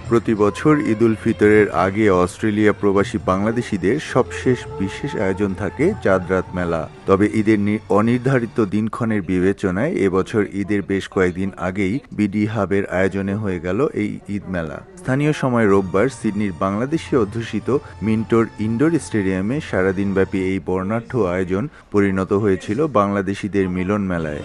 প্রতি বছর ঈদ উল ফিতরের আগে অস্ট্রেলিয়া প্রবাসী বাংলাদেশিদের সবশেষ বিশেষ আয়োজন থাকে চাঁদ রাত মেলা। তবে ঈদের অনির্ধারিত দিনক্ষণের বিবেচনায় এবছর ঈদের বেশ কয়েকদিন আগেই বিডি হাবের আয়োজনে হয়ে গেল এই ঈদ মেলা। স্থানীয় সময় রোববার সিডনির বাংলাদেশি অধ্যুষিত মিন্টোর ইনডোর স্টেডিয়ামে সারাদিনব্যাপী এই বর্ণাঢ্য আয়োজন পরিণত হয়েছিল বাংলাদেশিদের মিলন মেলায়।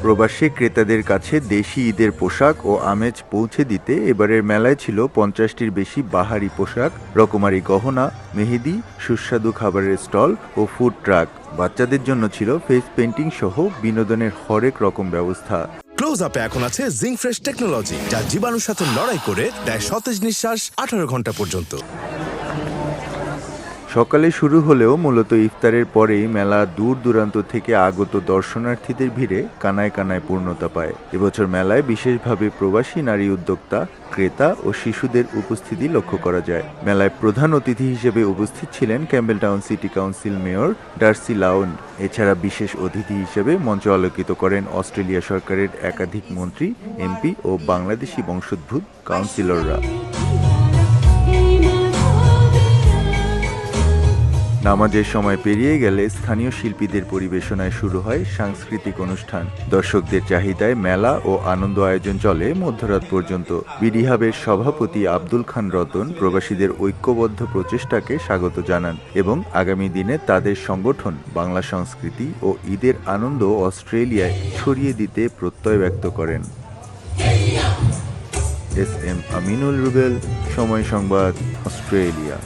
প্রবাসী ক্রেতাদের কাছে দেশি ঈদের পোশাক ও আমেজ পৌঁছে দিতে এবারের মেলায় ছিল 50টির বেশি বাহারি পোশাক, রকমারি গহনা, মেহেদি, সুস্বাদু খাবারের স্টল ও ফুড ট্রাক। বাচ্চাদের জন্য ছিল ফেস পেইন্টিং সহ বিনোদনের হরেক রকম ব্যবস্থা। ক্লোজ আপে এখন আছে জিঙ্ক ফ্রেশ টেকনোলজি, যা জীবাণুর সাথে লড়াই করে দেয় সতেজ নিঃশ্বাস 18 ঘন্টা পর্যন্ত। সকালে শুরু হলেও মূলত ইফতারের পরেই মেলা দূর দূরান্ত থেকে আগত দর্শনার্থীদের ভিড়ে কানায় কানায় পূর্ণতা পায়। এবছর মেলায় বিশেষভাবে প্রবাসী নারী উদ্যোক্তা, ক্রেতা ও শিশুদের উপস্থিতি লক্ষ্য করা যায়। মেলায় প্রধান অতিথি হিসেবে উপস্থিত ছিলেন Campbelltown City Council mayor Darcy Lound. এছাড়া বিশেষ অতিথি হিসেবে মঞ্চ আলোকিত করেন অস্ট্রেলিয়া সরকারের একাধিক মন্ত্রী, এমপি ও বাংলাদেশি বংশোদ্ভূত কাউন্সিলররা। নামাজের সময় পেরিয়ে গেলে স্থানীয় শিল্পীদের পরিবেশনায় শুরু হয় সাংস্কৃতিক অনুষ্ঠান। দর্শকদের চাহিদায় মেলা ও আনন্দ আয়োজন চলে মধ্যরাত পর্যন্ত। বিডি হাবের সভাপতি আব্দুল খান রতন প্রবাসীদের ঐক্যবদ্ধ প্রচেষ্টাকে স্বাগত জানান এবং আগামী দিনে তাদের সংগঠন বাংলা সংস্কৃতি ও ঈদের আনন্দ অস্ট্রেলিয়ায় ছড়িয়ে দিতে প্রত্যয় ব্যক্ত করেন। এস এম আমিনুল রুবেল, সময় সংবাদ, অস্ট্রেলিয়া।